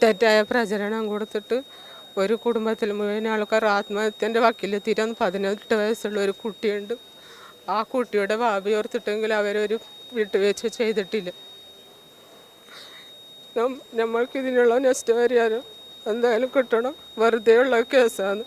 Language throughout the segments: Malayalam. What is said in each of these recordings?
തെറ്റായ പ്രചരണം കൊടുത്തിട്ട് ഒരു കുടുംബത്തിൽ മുഴുവൻ ആൾക്കാർ ആത്മഹത്യൻ്റെ വക്കിലെത്തിയിട്ട് 18 വയസ്സുള്ള ഒരു കുട്ടിയുണ്ട്. ആ കുട്ടിയുടെ ഭാവി ഓർത്തിട്ടെങ്കിൽ അവരൊരു വിട്ടുവീഴ്ച ചെയ്തിട്ടില്ല. നമ്മൾക്കിതിനുള്ള നഷ്ടപരിഹാരം എന്തായാലും കിട്ടണം. വെറുതെ ഉള്ള കേസാണ്.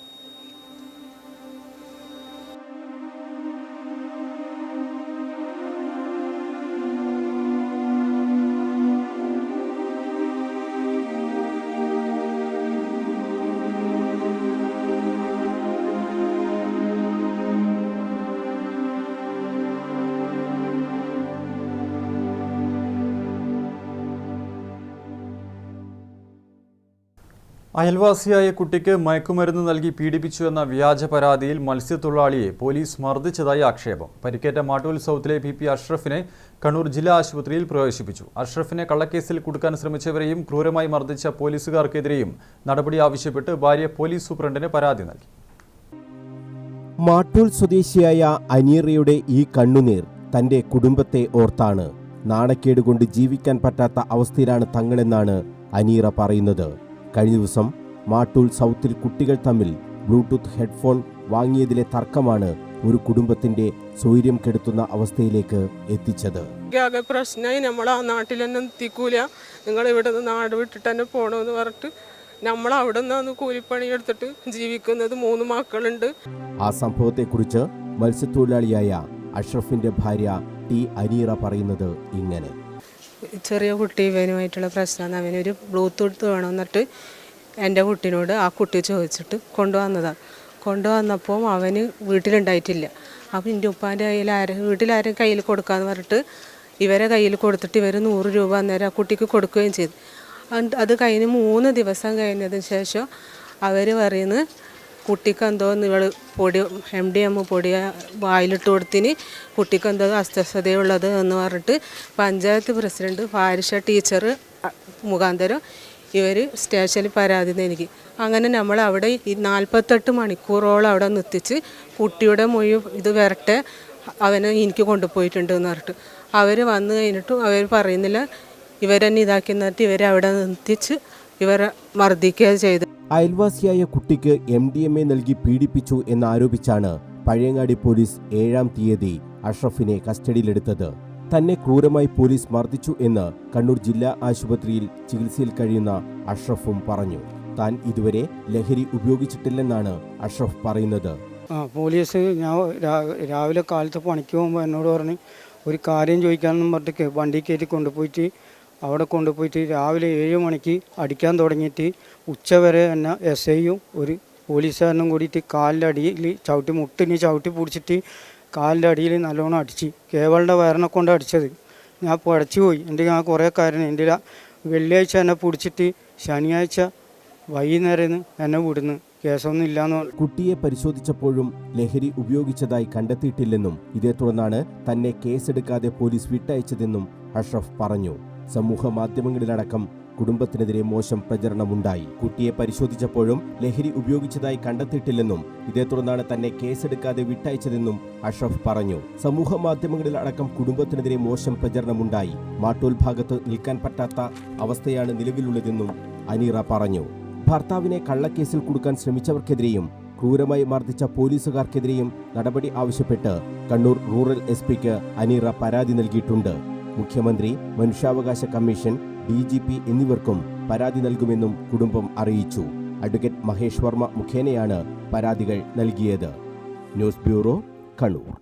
അയൽവാസിയായ കുട്ടിക്ക് മയക്കുമരുന്ന് നൽകി പീഡിപ്പിച്ചുവെന്ന വ്യാജ പരാതിയിൽ മത്സ്യത്തൊഴിലാളിയെ പോലീസ് മർദ്ദിച്ചതായി ആക്ഷേപം. പരിക്കേറ്റ മാട്ടുത്സവത്തിലെ PP അഷ്റഫിനെ കണ്ണൂർ ജില്ലാ ആശുപത്രിയിൽ പ്രവേശിപ്പിച്ചു. അഷ്റഫിനെ കള്ളക്കേസിൽ കുടുക്കാൻ ശ്രമിച്ചവരെയും ക്രൂരമായി മർദ്ദിച്ച പോലീസുകാർക്കെതിരെയും നടപടി ആവശ്യപ്പെട്ട് ഭാര്യ പോലീസ് സൂപ്രണ്ടിന് പരാതി നൽകി. മാട്ടൂൽ സ്വദേശിയായ അനീറയുടെ ഈ കണ്ണുനീർ തന്റെ കുടുംബത്തെ ഓർത്താണ്. നാണക്കേട് കൊണ്ട് ജീവിക്കാൻ പറ്റാത്ത അവസ്ഥയിലാണ് തങ്ങളെന്നാണ് അനീറ പറയുന്നത്. കഴിഞ്ഞ ദിവസം മാട്ടൂൽ സൗത്തിൽ കുട്ടികൾ തമ്മിൽ ബ്ലൂടൂത്ത് ഹെഡ്ഫോൺ വാങ്ങിയതിലെ തർക്കമാണ് ഒരു കുടുംബത്തിന്റെ സ്വൈര്യം കെടുത്തുന്ന അവസ്ഥയിലേക്ക് എത്തിച്ചത്. പ്രശ്നമായി നമ്മൾ ആ നാട്ടിൽ തന്നെ എത്തിക്കൂല, നിങ്ങൾ ഇവിടെ നിന്ന് നാട് വിട്ടിട്ട് തന്നെ പോകണമെന്ന് പറഞ്ഞിട്ട് നമ്മൾ അവിടെ നിന്നാണ് കൂലിപ്പണി എടുത്തിട്ട് ജീവിക്കുന്നത്. 3 മക്കളുണ്ട്. ആ സംഭവത്തെക്കുറിച്ച് മത്സ്യത്തൊഴിലാളിയായ അഷ്റഫിന്റെ ഭാര്യ T അനീറ പറയുന്നത് ഇങ്ങനെ. ചെറിയ കുട്ടി ഇവനുമായിട്ടുള്ള പ്രശ്നമാണ്. അവനൊരു ബ്ലൂടൂത്ത് വേണം എന്നിട്ട് എൻ്റെ കുട്ടീനോട് ആ കുട്ടി ചോദിച്ചിട്ട് കൊണ്ടുവന്നതാണ്. കൊണ്ടുവന്നപ്പോൾ അവന് വീട്ടിലുണ്ടായിട്ടില്ല. അപ്പോൾ എൻ്റെ ഉപ്പാൻ്റെ കയ്യിൽ വീട്ടിലാരും കയ്യിൽ കൊടുക്കാമെന്ന് പറഞ്ഞിട്ട് ഇവരെ കയ്യിൽ കൊടുത്തിട്ട് ഇവർ 100 രൂപ അന്നേരം ആ കുട്ടിക്ക് കൊടുക്കുകയും ചെയ്തു. അത് കഴിഞ്ഞ് 3 ദിവസം കഴിഞ്ഞതിന് ശേഷം അവർ പറയുന്നത് കുട്ടിക്ക് എന്തോ നിങ്ങൾ പൊടി MDMA പൊടി വായിലിട്ട് കൊടുത്തിന്, കുട്ടിക്ക് എന്തോ അസ്വസ്ഥതയുള്ളത് എന്ന് പറഞ്ഞിട്ട് പഞ്ചായത്ത് പ്രസിഡന്റ് ഫാരിഷ ടീച്ചർ മുഖാന്തരം ഇവർ സ്റ്റേഷനിൽ പരാതി നൽകി. അങ്ങനെ നമ്മൾ അവിടെ 48 മണിക്കൂറോളം അവിടെ നിർത്തിച്ച് കുട്ടിയുടെ മൊഴി ഇത് വരട്ടെ അവനെ എനിക്ക് കൊണ്ടുപോയിട്ടുണ്ട് എന്ന് പറഞ്ഞിട്ട് അവർ വന്നു കഴിഞ്ഞിട്ടും അവർ പറയുന്നില്ല. ഇവരെന്നെ ഇതാക്കി എന്നിട്ട് ഇവരെ അവിടെ നിർത്തിച്ച് ഇവരെ മർദ്ദിക്കുക ചെയ്തു. അയൽവാസിയായ കുട്ടിക്ക് MDMA നൽകി പീഡിപ്പിച്ചു എന്നാരോപിച്ചാണ് പഴയങ്ങാടി പോലീസ് 7-ാം തീയതി അഷ്റഫിനെ കസ്റ്റഡിയിലെടുത്തത്. തന്നെ ക്രൂരമായി പോലീസ് മർദ്ദിച്ചു എന്ന് കണ്ണൂർ ജില്ലാ ആശുപത്രിയിൽ ചികിത്സയിൽ കഴിയുന്ന അഷ്റഫും പറഞ്ഞു. താൻ ഇതുവരെ ലഹരി ഉപയോഗിച്ചിട്ടില്ലെന്നാണ് അഷ്റഫ് പറയുന്നത്. പോലീസ് ഞാൻ രാവിലെ കാലത്ത് പണിക്ക് പോകുമ്പോൾ എന്നോട് പറഞ്ഞ് ഒരു കാര്യം ചോദിക്കാനെന്നും പറഞ്ഞിട്ട് വണ്ടി കയറ്റി കൊണ്ടുപോയിട്ട് അവിടെ കൊണ്ടുപോയിട്ട് രാവിലെ 7 മണിക്ക് അടിക്കാൻ തുടങ്ങിയിട്ട് ഉച്ചവരെ തന്നെ SIയും ഒരു പോലീസുകാരനും കൂടിയിട്ട് കാലിൻ്റെ അടിയിൽ മുട്ടിന് ചവിട്ടി പിടിച്ചിട്ട് കാലിൻ്റെ അടിയിൽ നല്ലോണം അടിച്ച്. കേവളുടെ വയറിനെ കൊണ്ട് അടിച്ചത്. ഞാൻ പടച്ചു പോയി. ഞാൻ കുറേ കാര്യം എൻ്റെ വെള്ളിയാഴ്ച എന്നെ പിടിച്ചിട്ട് ശനിയാഴ്ച വൈകുന്നേരം എന്നെ വിടുന്നു. കേസൊന്നും ഇല്ലാന്ന്. കുട്ടിയെ പരിശോധിച്ചപ്പോഴും ലഹരി ഉപയോഗിച്ചതായി കണ്ടെത്തിയിട്ടില്ലെന്നും ഇതേ തുടർന്നാണ് തന്നെ കേസെടുക്കാതെ പോലീസ് വിട്ടയച്ചതെന്നും അഷ്റഫ് പറഞ്ഞു. സമൂഹ മാധ്യമങ്ങളിലടക്കം കുടുംബത്തിനെതിരെ മോശം പ്രചരണമുണ്ടായി. കുട്ടിയെ പരിശോധിച്ചപ്പോഴും ലഹരി ഉപയോഗിച്ചതായി കണ്ടെത്തിയിട്ടില്ലെന്നും ഇതേ തുടർന്നാണ് തന്നെ കേസെടുക്കാതെ വിട്ടയച്ചതെന്നും അഷ്റഫ് പറഞ്ഞു. സമൂഹ മാധ്യമങ്ങളിലടക്കം കുടുംബത്തിനെതിരെ മോശം പ്രചരണമുണ്ടായി. മാട്ടൂൽ ഭാഗത്ത് നിൽക്കാൻ പറ്റാത്ത അവസ്ഥയാണ് നിലവിലുള്ളതെന്നും അനീറ പറഞ്ഞു. ഭർത്താവിനെ കള്ളക്കേസിൽ കുടുക്കാൻ ശ്രമിച്ചവർക്കെതിരെയും ക്രൂരമായി മർദ്ദിച്ച പോലീസുകാർക്കെതിരെയും നടപടി ആവശ്യപ്പെട്ട് കണ്ണൂർ റൂറൽ SP-ക്ക് അനീറ പരാതി നൽകിയിട്ടുണ്ട്. മുഖ്യമന്ത്രി, മനുഷ്യാവകാശ കമ്മീഷൻ, DGP എന്നിവർക്കും പരാതി നൽകുമെന്നും കുടുംബം അറിയിച്ചു. അഡ്വക്കേറ്റ് മഹേഷ് വർമ്മ മുഖേനയാണ് പരാതികൾ നൽകിയത്. News bureau, Kannur.